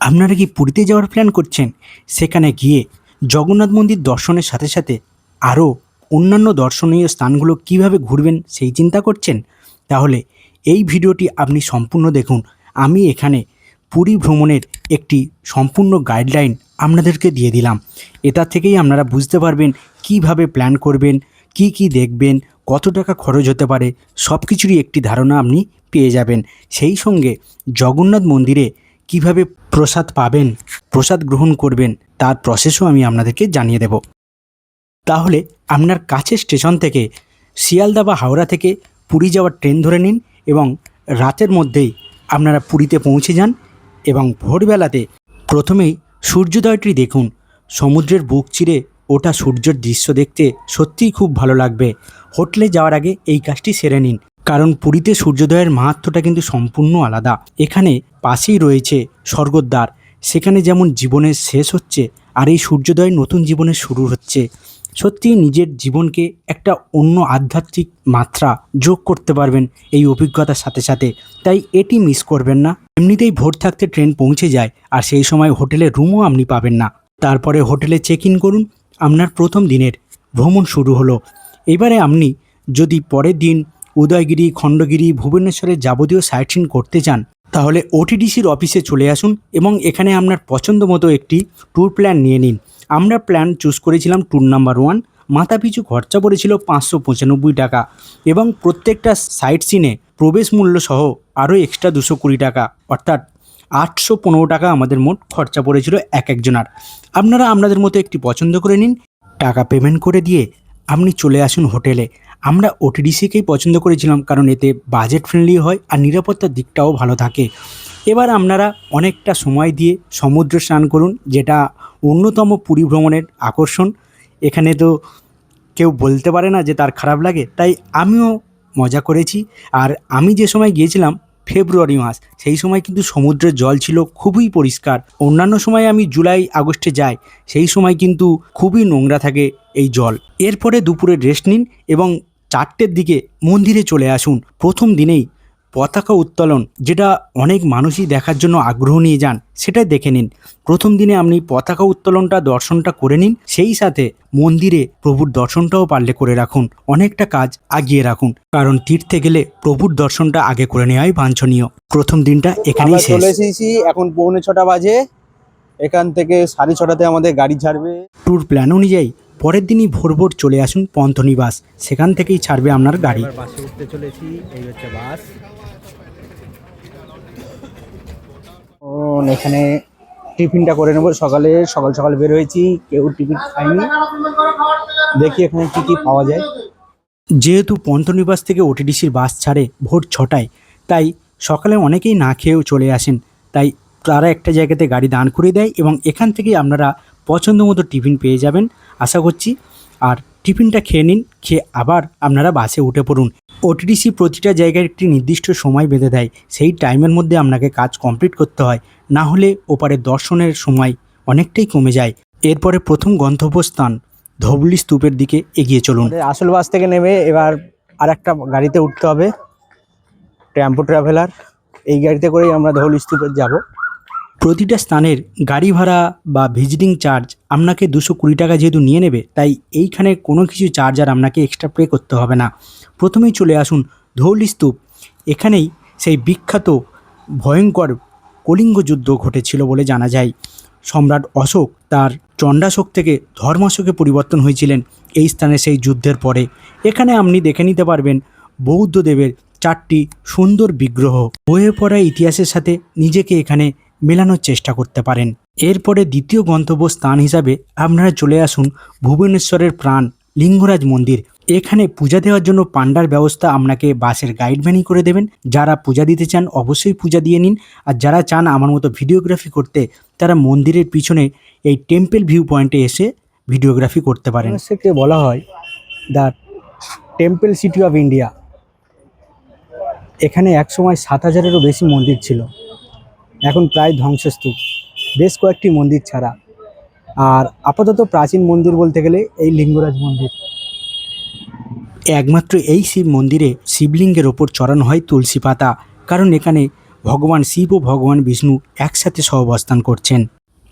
আপনারা কি পুরীতে যাওয়ার প্ল্যান করছেন? সেখানে গিয়ে জগন্নাথ মন্দির দর্শনের সাথে সাথে আরও অন্যান্য দর্শনীয় স্থানগুলো কিভাবে ঘুরবেন সেই চিন্তা করছেন? তাহলে এই ভিডিওটি আপনি সম্পূর্ণ দেখুন। আমি এখানে পুরী ভ্রমণের একটি সম্পূর্ণ গাইডলাইন আপনাদেরকে দিয়ে দিলাম। এটা থেকেই আপনারা বুঝতে পারবেন কিভাবে প্ল্যান করবেন, কি কি দেখবেন, কত টাকা খরচ হতে পারে, সব কিছুরই একটি ধারণা আপনি পেয়ে যাবেন। সেই সঙ্গে জগন্নাথ মন্দিরে কিভাবে প্রসাদ পাবেন, প্রসাদ গ্রহণ করবেন, তার প্রসেসও আমি আপনাদেরকে জানিয়ে দেব। তাহলে আপনার কাছের স্টেশন থেকে শিয়ালদা বা হাওড়া থেকে পুরী যাওয়ার ট্রেন ধরে নিন এবং রাতের মধ্যেই আপনারা পুরীতে পৌঁছে যান এবং ভোরবেলাতে প্রথমেই সূর্যোদয়টি দেখুন। সমুদ্রের বুক চিরে ওঠা সূর্যের দৃশ্য দেখতে সত্যিই খুব ভালো লাগবে। হোটেলে যাওয়ার আগে এই কাজটি সেরে নিন, কারণ পুরীতে সূর্যোদয়ের মাহাত্ম্যটা কিন্তু সম্পূর্ণ আলাদা। এখানে পাশেই রয়েছে স্বর্গদ্বার, সেখানে যেমন জীবনের শেষ হচ্ছে আর এই সূর্যোদয় নতুন জীবনের শুরু হচ্ছে। সত্যিই নিজের জীবনকে একটা অন্য আধ্যাত্মিক মাত্রা যোগ করতে পারবেন এই অভিজ্ঞতার সাথে সাথে, তাই এটি মিস করবেন না। এমনিতেই ভোর থাকতে ট্রেন পৌঁছে যায় আর সেই সময় হোটেলে রুমও আপনি পাবেন না। তারপরে হোটেলে চেক ইন করুন, আপনার প্রথম দিনের ভ্রমণ শুরু হলো। এবারে আপনি যদি পরের দিন উদয়গিরি, খণ্ডগিরি, ভুবনেশ্বরের যাবতীয় সাইট সিন করতে চান তাহলে ওটিডিসির অফিসে চলে আসুন এবং এখানে আপনার পছন্দ মতো একটি ট্যুর প্ল্যান নিয়ে নিন। আমরা প্ল্যান চুজ করেছিলাম ট্যুর নাম্বার 1। মাথাপিছু খরচা পড়েছিল 595 টাকা এবং প্রত্যেকটা সাইট সিনে প্রবেশ মূল্য সহ আরও এক্সট্রা 220 টাকা, অর্থাৎ 815 টাকা আমাদের মোট খরচা পড়েছিল এক একজনার। আপনারা আপনাদের মতো একটি পছন্দ করে নিন, টাকা পেমেন্ট করে দিয়ে আপনি চলে আসুন হোটেলে। আমরা ওটিডিসিকেই পছন্দ করেছিলাম কারণ এতে বাজেট ফ্রেন্ডলি হয় আর নিরাপত্তার দিকটাও ভালো থাকে। এবার আপনারা অনেকটা সময় দিয়ে সমুদ্রে স্নান করুন, যেটা অন্যতম পুরী ভ্রমণের আকর্ষণ। এখানে তো কেউ বলতে পারে না যে তার খারাপ লাগে, তাই আমিও মজা করেছি। আর আমি যে সময় গিয়েছিলাম ফেব্রুয়ারি মাস, সেই সময় কিন্তু সমুদ্রের জল ছিল খুবই পরিষ্কার। অন্যান্য সময় আমি জুলাই আগস্টে যাই, সেই সময় কিন্তু খুবই নোংরা থাকে এই জল। এরপরে দুপুরে রেস্ট নিন এবং 4টের দিকে মন্দিরে চলে আসুন। প্রথম দিনেই পতাকা উত্তোলন, যেটা অনেক মানুষই দেখার জন্য আগ্রহ নিয়ে যান, সেটাই দেখে নিন। প্রথম দিনে আপনি পতাকা উত্তোলনটা দর্শনটা করে নিন, সেই সাথে মন্দিরে প্রভুর দর্শনটাও পারলে করে রাখুন। অনেকটা কাজ আগিয়ে রাখুন, কারণ তীর্থে গেলে প্রভুর দর্শনটা আগে করে নেওয়াই বাঞ্ছনীয়। প্রথম দিনটা এখানেই শেষ। চলে এসেছি, এখন 6:45 বাজে। এখান থেকে 6:30টাতে আমাদের গাড়ি ছাড়বে। ট্যুর প্ল্যান অনুযায়ী পরের দিনই ভোর ভোর চলে আসুন পন্থনিবাস, সেখান থেকেই ছাড়বে আপনার গাড়ি। বাসে উঠতে চলেছি, এই হচ্ছে বাস। এখানে টিফিনটা করে নেবো। সকাল সকাল বের হয়েছি, কেউ টিফিন খায়নি। দেখি এখানে কি কি পাওয়া যায়। যেহেতু পন্থনিবাস থেকে ওটিডিসির বাস ছাড়ে ভোর 6টায়, তাই সকালে অনেকেই না খেয়েও চলে আসেন। তাই তারা একটা জায়গাতে গাড়ি দাঁড় করিয়ে দেয় এবং এখান থেকেই আপনারা পছন্দ মতো টিফিন পেয়ে যাবেন আশা করছি। আর টিফিনটা খেয়ে নিন, খেয়ে আবার আপনারা বাসে উঠে পড়ুন। ওটিডিসি প্রতিটা জায়গায় একটি নির্দিষ্ট সময় বেঁধে দেয়, সেই টাইমের মধ্যে আপনাকে কাজ কমপ্লিট করতে হয়, না হলে ওপারে দর্শনের সময় অনেকটাই কমে যায়। এরপরে প্রথম গন্তব্যস্থান ধবলি স্তূপের দিকে এগিয়ে চলুন। আসল বাস থেকে নেমে এবার আর একটা গাড়িতে উঠতে হবে, টেম্পো ট্রাভেলার। এই গাড়িতে করেই আমরা ধৌল স্তূপে যাব। প্রতিটা স্থানের গাড়ি ভাড়া বা ভিজিটিং চার্জ আপনাকে 220 টাকা যেহেতু নিয়ে নেবে, তাই এইখানে কোনো কিছু চার্জ আর আপনাকে এক্সট্রা পে করতে হবে না। প্রথমেই চলে আসুন ধৌল স্তূপ। এখানেই সেই বিখ্যাত ভয়ঙ্কর কলিঙ্গ যুদ্ধ ঘটেছিল বলে জানা যায়। সম্রাট অশোক তার চণ্ডাশোক থেকে ধর্মাশোকে পরিবর্তন হয়েছিলেন এই স্থানে সেই যুদ্ধের পরে। এখানে আপনি দেখে নিতে পারবেন বৌদ্ধদেবের 4টি সুন্দর বিগ্রহ। বয়ে পড়া ইতিহাসের সাথে নিজেকে এখানে মেলানোর চেষ্টা করতে পারেন। এরপরে দ্বিতীয় গন্তব্য স্থান হিসাবে আপনারা চলে আসুন ভুবনেশ্বরের প্রাণ লিঙ্গরাজ মন্দির। এখানে পূজা দেওয়ার জন্য পান্ডার ব্যবস্থা আপনাকে বাসের গাইড ভ্যানই করে দেবেন। যারা পূজা দিতে চান অবশ্যই পূজা দিয়ে নিন, আর যারা চান আমার মতো ভিডিওগ্রাফি করতে তারা মন্দিরের পিছনে এই টেম্পল ভিউ পয়েন্টে এসে ভিডিওগ্রাফি করতে পারেন। সেকে বলা হয় the temple city of India. এখানে একসময় 7,000-এরও বেশি মন্দির ছিল, এখন প্রায় ধ্বংসস্তূপ, বেশ কয়েকটি মন্দির ছাড়া। আর আপাতত প্রাচীন মন্দির বলতে গেলে এই লিঙ্গরাজ মন্দির। একমাত্র এই শিব মন্দিরে শিবলিঙ্গের ওপর চড়ানো হয় তুলসী পাতা, কারণ এখানে ভগবান শিব ও ভগবান বিষ্ণু একসাথে সহাবস্থান করছেন।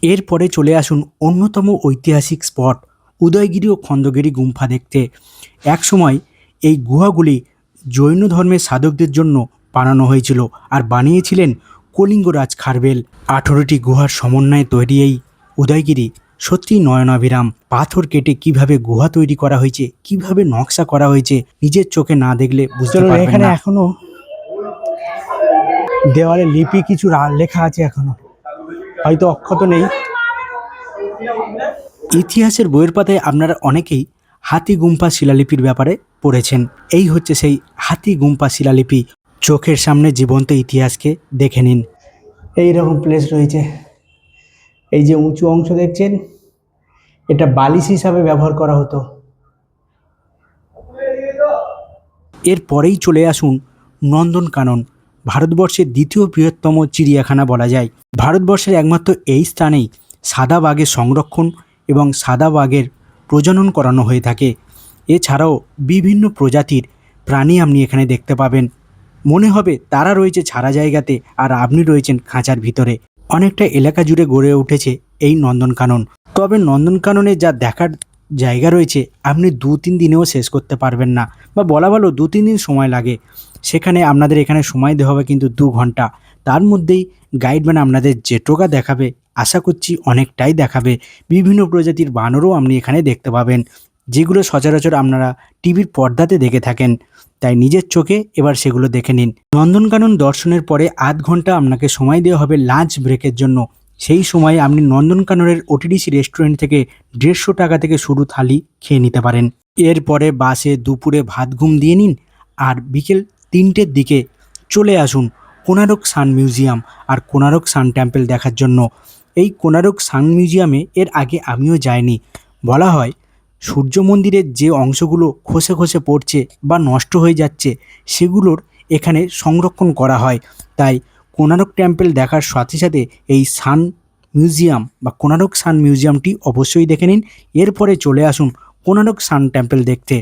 এরপরে চলে আসুন অন্যতম ঐতিহাসিক স্পট উদয়গিরি ও খণ্ডগিরি গুম্ফা দেখতে। একসময় এই গুহাগুলি জৈন ধর্মের সাধকদের জন্য বানানো হয়েছিল আর বানিয়েছিলেন কলিঙ্গরাজ খারবেল। 18টি গুহার সমন্বয়ে তৈরি এই উদয়গিরি সত্যিই নয়নাভিরাম। পাথর কেটে কিভাবে গুহা তৈরি করা হয়েছে, কিভাবে নকশা করা হয়েছে, নিজের চোখে না দেখলে বুঝতে পারবেন এখানে না। এখনো দেওয়ালে লিপি কিছু লেখা আছে, এখনো হয়তো অক্ষত নেই। ইতিহাসের বইয়ের পাতায় আপনারা অনেকেই হাতি গুম্ফা শিলালিপির ব্যাপারে পড়েছেন। এই হচ্ছে সেই হাতি গুম্ফা শিলালিপি। চোখের সামনে জীবন্ত ইতিহাসকে দেখে নিন। এই রকম প্লেস রয়েছে। এই যে উঁচু অংশ দেখছেন, এটা বালিশ হিসাবে ব্যবহার করা হতো। এরপরেই চলে আসুন নন্দনকানন, ভারতবর্ষের দ্বিতীয় বৃহত্তম চিড়িয়াখানা বলা যায়। ভারতবর্ষের একমাত্র এই স্থানেই সাদা বাঘের সংরক্ষণ এবং সাদা বাঘের প্রজনন করানো হয়ে থাকে। এছাড়াও বিভিন্ন প্রজাতির প্রাণী আপনি এখানে দেখতে পাবেন। মনে হবে তারা রয়েছে ছাড়া জায়গাতে আর আপনি রয়েছেন খাঁচার ভিতরে। অনেকটা এলাকা জুড়ে গড়ে উঠেছে এই নন্দনকানন। তবে নন্দনকাননে যা দেখার জায়গা রয়েছে আপনি 2-3 দিনেও শেষ করতে পারবেন না, বা বলা ভালো 2-3 দিন সময় লাগে। সেখানে আপনাদের এখানে সময় দেওয়া হবে কিন্তু 2 ঘন্টা। তার মধ্যেই গাইডম্যান আপনাদের যেটুকা দেখাবে আশা করছি অনেকটাই দেখাবে। বিভিন্ন প্রজাতির বানরও আপনি এখানে দেখতে পাবেন, যেগুলো সচরাচর আপনারা টিভির পর্দাতে দেখে থাকেন। তাই নিজের চোখে এবার সেগুলো দেখে নিন। নন্দনকানন দর্শনের পরে আধ ঘন্টা আপনাকে সময় দেওয়া হবে লাঞ্চ ব্রেকের জন্য। সেই সময়ে আপনি নন্দনকাননের ওটিডিসি রেস্টুরেন্ট থেকে 150 টাকা থেকে শুরু থালি খেয়ে নিতে পারেন। এরপরে বাসে দুপুরে ভাত ঘুম দিয়ে নিন আর বিকেল 3টের দিকে চলে আসুন কোনারক সান মিউজিয়াম আর কোনারক সান টেম্পল দেখার জন্য। এই কোনারক সান মিউজিয়ামে এর আগে আমিও যাইনি। বলা হয় সূর্য মন্দিরের যে অংশগুলো খসে খসে পড়ছে বা নষ্ট হয়ে যাচ্ছে সেগুলোর এখানে সংরক্ষণ করা হয়। তাই কোনারক টেম্পল দেখার সাথে সাথে এই সান মিউজিয়াম বা কোনারক সান মিউজিয়ামটি অবশ্যই দেখে নিন। এরপরে চলে আসুন কোনারক সান টেম্পল দেখতে।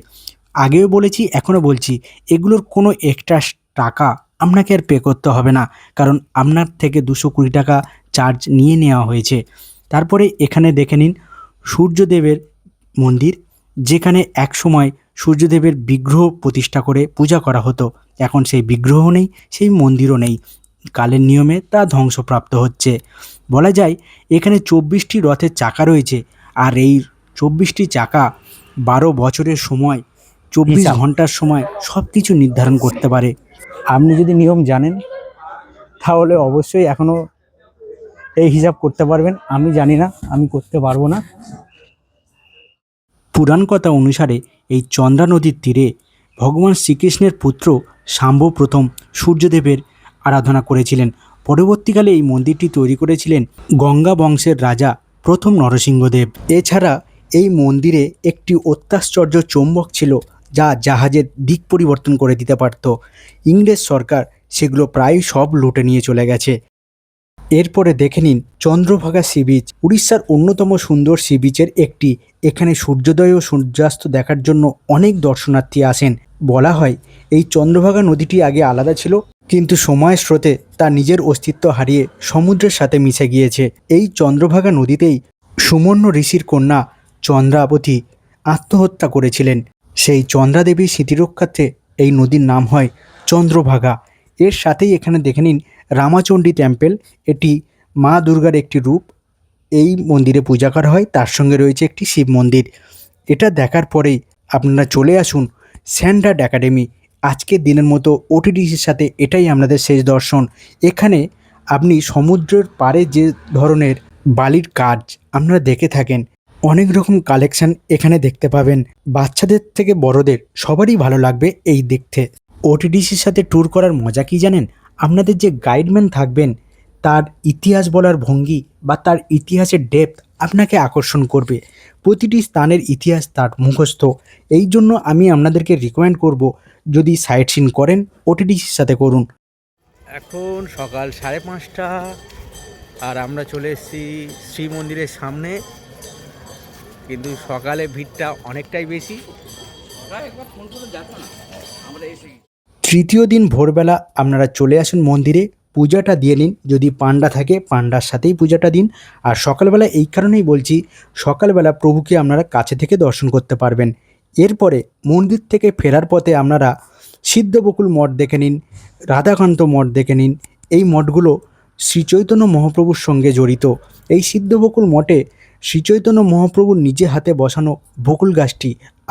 আগেও বলেছি, এখনও বলছি, এগুলোর কোনো এক্সট্রা টাকা আপনাকে আর পে করতে হবে না, কারণ আপনার থেকে 220 টাকা চার্জ নিয়ে নেওয়া হয়েছে। তারপরে এখানে দেখে নিন সূর্যদেবের মন্দির, যেখানে একসময় সূর্যদেবের বিগ্রহ প্রতিষ্ঠা করে পূজা করা হতো। এখন সেই বিগ্রহ নেই, সেই মন্দিরও নেই। কালের নিয়মে তা ধ্বংসপ্রাপ্ত হচ্ছে। বলা যায় এখানে 24টি রথের চাকা রয়েছে, আর এই 24টি চাকা 12 বছরের সময়, 24 ঘন্টার সময় সব কিছু নির্ধারণ করতে পারে। আপনি যদি নিয়ম জানেন তাহলে অবশ্যই এখনও এই হিসাব করতে পারবেন। আমি জানি না, আমি করতে পারবো না। পুরাণ কথা অনুসারে এই চন্দ্রা নদীর তীরে ভগবান শ্রীকৃষ্ণের পুত্র শাম্ব প্রথম সূর্যদেবের আরাধনা করেছিলেন। পরবর্তীকালে এই মন্দিরটি তৈরি করেছিলেন গঙ্গা বংশের রাজা প্রথম নরসিংহদেব। এছাড়া এই মন্দিরে একটি অত্যাশ্চর্য চৌম্বক ছিল, যা জাহাজের দিক পরিবর্তন করে দিতে পারত। ইংরেজ সরকার সেগুলো প্রায় সব লুটে নিয়ে চলে গেছে। এরপরে দেখে নিন চন্দ্রভাগা সি বিচ, উড়িষ্যার অন্যতম সুন্দর সি বিচের একটি। এখানে সূর্যোদয় ও সূর্যাস্ত দেখার জন্য অনেক দর্শনার্থী আসেন। বলা হয় এই চন্দ্রভাগা নদীটি আগে আলাদা ছিল, কিন্তু সময়ের স্রোতে তা নিজের অস্তিত্ব হারিয়ে সমুদ্রের সাথে মিশে গিয়েছে। এই চন্দ্রভাগা নদীতেই সুমন্য ঋষির কন্যা চন্দ্রাবতী আত্মহত্যা করেছিলেন। সেই চন্দ্রাদেবীর স্মৃতিরক্ষার্থে এই নদীর নাম হয় চন্দ্রভাগা। এর সাথেই এখানে দেখে নিন রামাচণ্ডী টেম্পল। এটি মা দুর্গার একটি রূপ। এই মন্দিরে পূজা করা হয়, তার সঙ্গে রয়েছে একটি শিব মন্দির। এটা দেখার পরেই আপনারা চলে আসুন স্যান্ডার্ড একাডেমি। আজকের দিনের মতো ওটিডিসির সাথে এটাই আপনাদের শেষ দর্শন। এখানে আপনি সমুদ্রের পাড়ে যে ধরনের বালির কাজ আপনারা দেখে থাকেন, অনেক রকম কালেকশন এখানে দেখতে পাবেন। বাচ্চাদের থেকে বড়দের সবারই ভালো লাগবে এই দেখতে। ওটিডিসির সাথে ট্যুর করার মজা কি জানেন? আপনাদের যে গাইডম্যান থাকবেন তার ইতিহাস বলার ভঙ্গি বা তার ইতিহাসের ডেপথ আপনাকে আকর্ষণ করবে। প্রতিটি স্থানের ইতিহাস তার মুখস্থ। এই জন্য আমি আপনাদেরকে রিকমেন্ড করব, যদি সাইট সিন করেন ওটিডিসির সাথে করুন। এখন সকাল 5:30 আর আমরা চলে এসেছি শ্রী মন্দিরের সামনে, কিন্তু সকালে ভিড়টা অনেকটাই বেশি। তৃতীয় দিন ভোরবেলা আপনারা চলে আসুন মন্দিরে পূজাটা দিয়ে নিন। যদি পান্ডা থাকে পান্ডার সাথেই পূজাটা দিন। আর সকালবেলা এই কারণেই বলছি, সকালবেলা প্রভুকে আপনারা কাছে থেকে দর্শন করতে পারবেন। এরপরে মন্দির থেকে ফেরার পথে আপনারা সিদ্ধবকুল মঠ দেখে নিন, রাধাকান্ত মঠ দেখে নিন। এই মঠগুলো শ্রীচৈতন্য মহাপ্রভুর সঙ্গে জড়িত। এই সিদ্ধবকুল মঠে শ্রীচৈতন্য মহাপ্রভুর নিজে হাতে বসানো বকুল গাছটি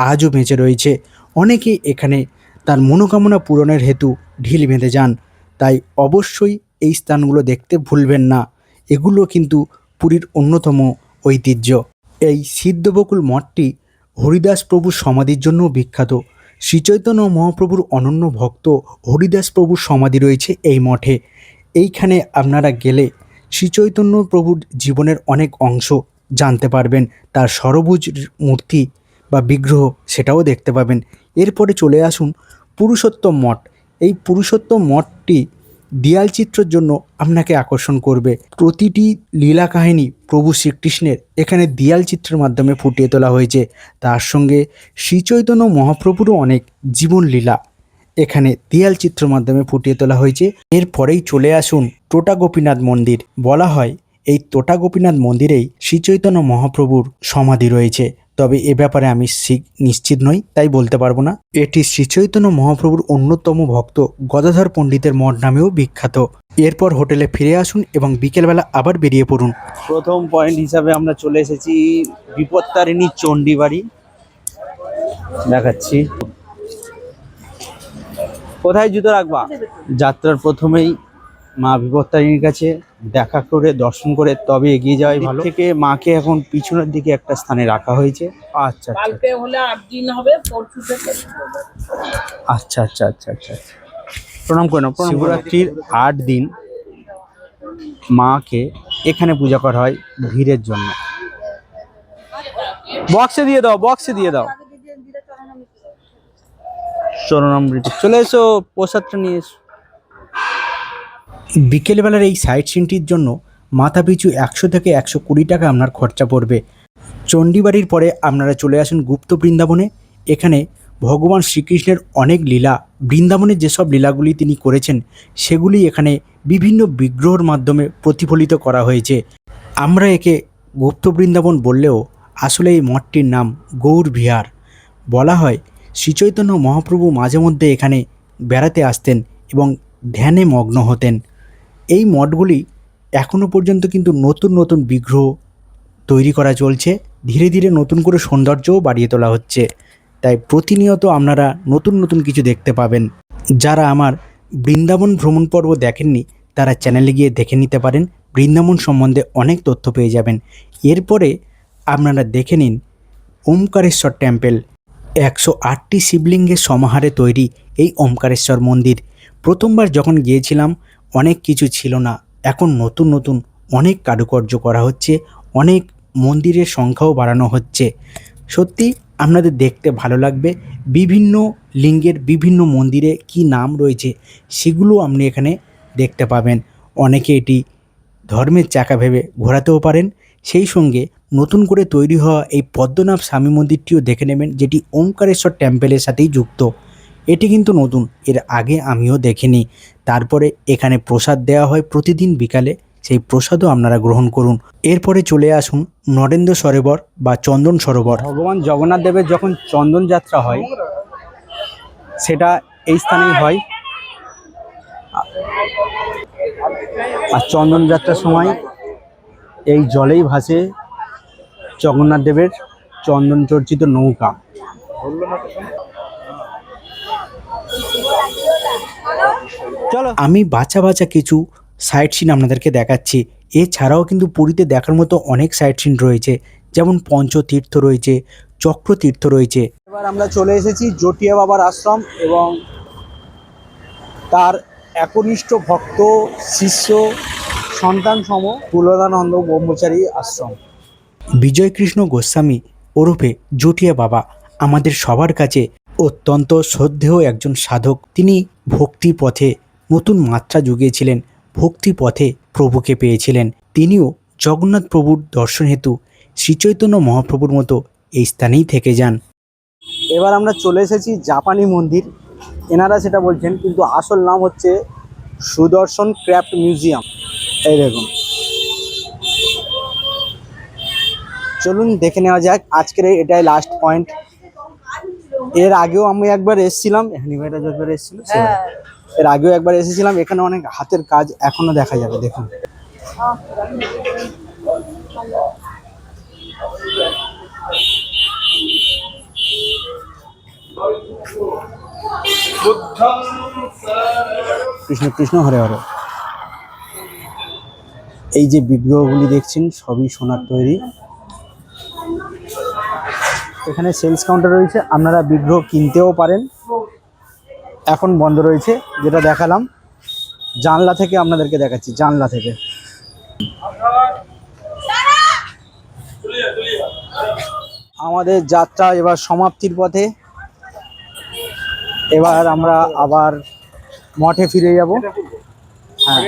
আজও বেঁচে রয়েছে। অনেকে এখানে তার মনোকামনা পূরণের হেতু ঢিল বেঁধে যান। তাই অবশ্যই এই স্থানগুলো দেখতে ভুলবেন না। এগুলো কিন্তু পুরীর অন্যতম ঐতিহ্য। এই সিদ্ধবকুল মঠটি হরিদাস প্রভুর সমাধির জন্যও বিখ্যাত। শ্রীচৈতন্য মহাপ্রভুর অনন্য ভক্ত হরিদাস প্রভুর সমাধি রয়েছে এই মঠে। এইখানে আপনারা গেলে শ্রীচৈতন্য প্রভুর জীবনের অনেক অংশ জানতে পারবেন। তার সরবুজ মূর্তি বা বিগ্রহ সেটাও দেখতে পাবেন। এরপরে চলে আসুন পুরুষোত্তম মঠ। এই পুরুষোত্তম মঠটি দেয়াল চিত্রের জন্য আপনাকে আকর্ষণ করবে। প্রতিটি লীলা কাহিনী প্রভু শ্রীকৃষ্ণের এখানে দেয়াল চিত্রের মাধ্যমে ফুটিয়ে তোলা হয়েছে। তার সঙ্গে শ্রীচৈতন্য মহাপ্রভুরও অনেক জীবন লীলা এখানে দেয়াল চিত্রের মাধ্যমে ফুটিয়ে তোলা হয়েছে। এরপরেই চলে আসুন টোটা গোপীনাথ মন্দির। বলা হয় এই টোটা গোপীনাথ মন্দিরেই শ্রীচৈতন্য মহাপ্রভুর সমাধি রয়েছে, তবে এ ব্যাপারে আমি নিশ্চিত নই, তাই বলতে পারবো না। এটি শ্রীচৈতন্য মহাপ্রভুর অন্যতম ভক্ত গদাধর পণ্ডিতের মঠ নামেও বিখ্যাত। এরপর হোটেলে ফিরে আসুন এবং বিকেলবেলা আবার বেরিয়ে পড়ুন। প্রথম পয়েন্ট হিসাবে আমরা চলে এসেছি বিপত্তারিণী চণ্ডীবাড়ি। দেখাচ্ছি। কোথায় জুতো রাখবা? যাত্রার প্রথমেই মা বিপত্তারিণীর কাছে দেখা করে দর্শন করে তবে এগিয়ে যাওয়াই ভালো। থেকে মাকে এখন পিছনের দিকে একটা স্থানে রাখা হয়েছে। আচ্ছা কালকে হলে 8 দিন হবে, পরশু থেকে আচ্ছা আচ্ছা আচ্ছা আচ্ছা। প্রণাম করে নাও। শিবরাত্রির 8 দিন মাকে এখানে পূজা করা হয় ভিড়ের জন্য। বক্সে দিয়ে দাও, বক্সে দিয়ে দাও। চরণামৃত চলে এসো, প্রসাদটা নিয়ে এসো। বিকেলবেলার এই সাইট সিনটির জন্য মাথাপিছু 100 থেকে 120 টাকা আপনার খরচা পড়বে। চণ্ডীবাড়ির পরে আপনারা চলে আসুন গুপ্ত বৃন্দাবনে। এখানে ভগবান শ্রীকৃষ্ণের অনেক লীলা, বৃন্দাবনের যেসব লীলাগুলি তিনি করেছেন সেগুলি এখানে বিভিন্ন বিগ্রহের মাধ্যমে প্রতিফলিত করা হয়েছে। আমরা একে গুপ্ত বৃন্দাবন বললেও আসলে এই মঠটির নাম গৌর বিহার। বলা হয় শ্রীচৈতন্য মহাপ্রভু মাঝে মধ্যে এখানে বেড়াতে আসতেন এবং ধ্যানে মগ্ন হতেন। এই মঠগুলি এখনও পর্যন্ত কিন্তু নতুন নতুন বিগ্রহ তৈরি করা চলছে। ধীরে ধীরে নতুন করে সৌন্দর্যও বাড়িয়ে তোলা হচ্ছে। তাই প্রতিনিয়ত আপনারা নতুন নতুন কিছু দেখতে পাবেন। যারা আমার বৃন্দাবন ভ্রমণ পর্ব দেখেননি তারা চ্যানেলে গিয়ে দেখে নিতে পারেন। বৃন্দাবন সম্বন্ধে অনেক তথ্য পেয়ে যাবেন। এরপরে আপনারা দেখে নিন ওমকারেশ্বর টেম্পল। 108টি শিবলিঙ্গের সমাহারে তৈরি এই ওমকারেশ্বর মন্দির। প্রথমবার যখন গিয়েছিলাম অনেক কিছু ছিল না, এখন নতুন নতুন অনেক কারুকার্য করা হচ্ছে, অনেক মন্দিরের সংখ্যাও বাড়ানো হচ্ছে। সত্যি আপনাদের দেখতে ভালো লাগবে। বিভিন্ন লিঙ্গের বিভিন্ন মন্দিরে কি নাম রয়েছে সেগুলো আপনি এখানে দেখতে পাবেন। অনেকে এটি ধর্মের চাকা ভেবে ঘোরাতেও পারেন। সেই সঙ্গে নতুন করে তৈরি হওয়া এই পদ্মনাভ স্বামী মন্দিরটিও দেখে নেবেন, যেটি ওমকারেশ্বর টেম্পলের সাথেই যুক্ত। এটি কিন্তু নতুন, এর আগে আমিও দেখিনি। তারপরে এখানে প্রসাদ দেওয়া হয় প্রতিদিন বিকালে, সেই প্রসাদও আপনারা গ্রহণ করুন। এরপরে চলে আসুন নরেন্দ্র সরোবর বা চন্দন সরোবর। ভগবান জগন্নাথ দেবের যখন চন্দন যাত্রা হয় সেটা এই স্থানেই হয়। আর চন্দন যাত্রার সময় এই জলেই ভাসে জগন্নাথ দেবের চন্দন চর্চিত নৌকা। চলো আমি বাছা বাছা কিছু সাইট সিন আপনাদেরকে দেখাচ্ছি। এছাড়াও কিন্তু পুরীতে দেখার মতো অনেক সাইট সিন রয়েছে, যেমন পঞ্চতীর্থ রয়েছে, চক্রতীর্থ রয়েছে। এবার আমরা চলে এসেছি জটিয়া বাবার আশ্রম এবং তার একনিষ্ঠ ভক্ত শিষ্য সন্তান সম তুলনানন্দ ব্রহ্মচারী আশ্রম। বিজয়কৃষ্ণ গোস্বামী ওরফে জটিয়া বাবা আমাদের সবার কাছে অত্যন্ত শ্রদ্ধেয় একজন সাধক। তিনি ভক্তি পথে নতুন মাত্রা জুগিয়েছিলেন, ভক্তি পথে প্রভুকে পেয়েছিলেন। তিনিও জগন্নাথ প্রভুর দর্শন হেতু শ্রীচৈতন্য মহাপ্রভুর মতো এই স্থানেই থেকে যান। এবার আমরা চলে এসেছি জাপানি মন্দির। এনারা সেটা বলছেন, কিন্তু আসল নাম হচ্ছে সুদর্শন ক্রাফট মিউজিয়াম। এই দেখুন, চলুন দেখে নেওয়া যাক। আজকের এটাই লাস্ট পয়েন্ট। এর আগেও আমি একবার এসেছিলাম, নিবেটা যতবার এসেছিল সেবার। এর আগেও একবার এসেছিলাম। এখানে অনেক হাতের কাজ এখনো দেখা যাবে, দেখুন। কৃষ্ণ কৃষ্ণ হরে হরে। এই যে বিগ্রহগুলি দেখছেন সবই সোনার তৈরি। এখানে সেলস কাউন্টার রয়েছে, আপনারা বিগ্রহ কিনতেও পারেন। এখন বন্ধ রয়েছে, যেটা দেখালাম। জানলা থেকে আপনাদেরকে দেখাচ্ছি, জানলা থেকে। আমাদের যাত্রা এবার সমাপ্তির পথে। এবার আমরা আবার মঠে ফিরে যাব। হ্যাঁ,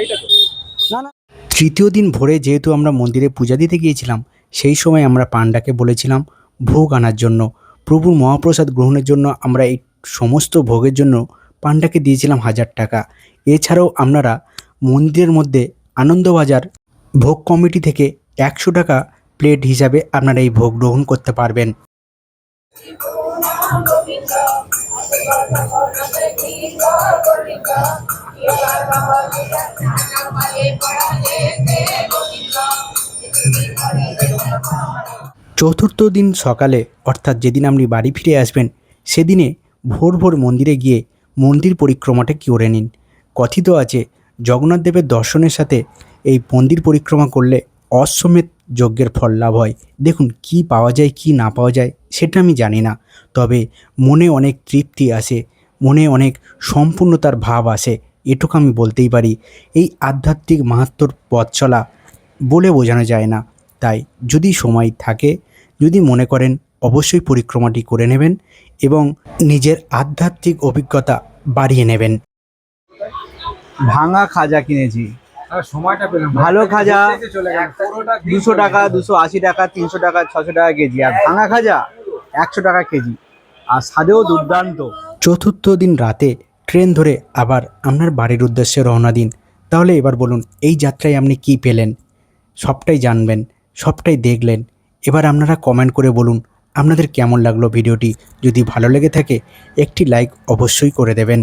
না না, তৃতীয় দিন ভোরে যেহেতু আমরা মন্দিরে পূজা দিতে গিয়েছিলাম, সেই সময় আমরা পান্ডাকে বলেছিলাম ভোগ আনার জন্য। প্রভুর মহাপ্রসাদ গ্রহণের জন্য আমরা এই সমস্ত ভোগের জন্য পান্ডাকে দিয়েছিলাম 1000 টাকা। এছাড়াও আপনারা মন্দিরের মধ্যে আনন্দবাজার ভোগ কমিটি থেকে 100 টাকা প্লেট হিসাবে আপনারা এই ভোগ গ্রহণ করতে পারবেন। চতুর্থ দিন সকালে, অর্থাৎ যেদিন আপনি বাড়ি ফিরে আসবেন, সেদিনে ভোর ভোর মন্দিরে গিয়ে মন্দির পরিক্রমাটা করে নিন। কথিত আছে জগন্নাথ দেবের দর্শনের সাথে এই মন্দির পরিক্রমা করলে অশ্বমেধ যজ্ঞের ফল লাভ হয়। দেখুন কি পাওয়া যায় কি না পাওয়া যায় সেটা আমি জানি না, তবে মনে অনেক তৃপ্তি আসে, মনে অনেক সম্পূর্ণতার ভাব আসে, এটুকু আমি বলতেই পারি। এই আধ্যাত্মিক মাহাত্ম্যর পথ চলা বলে বোঝানো যায় না। তাই যদি সময় থাকে, যদি মনে করেন, অবশ্যই পরিক্রমাটি করে নেবেন এবং নিজের আধ্যাত্মিক অভিজ্ঞতা বাড়িয়ে নেবেন। ভাঙা খাজা কিনেছি, সময়টা পেলাম ভালো খাজা 200 টাকা, 280 টাকা, 300 টাকা, 600 টাকা কেজি। আর ভাঙা খাজা 100 টাকা কেজি, আর স্বাদেও দুর্দান্ত। চতুর্থ দিন রাতে ট্রেন ধরে আবার আপনার বাড়ির উদ্দেশ্যে রওনা দিন। তাহলে এবার বলুন এই যাত্রায় আপনি কি পেলেন? সবটাই জানবেন, সবটাই দেখলেন। এবার আপনারা কমেন্ট করে বলুন আপনাদের কেমন লাগলো ভিডিওটি। যদি ভালো লেগে থাকে একটি লাইক অবশ্যই করে দেবেন।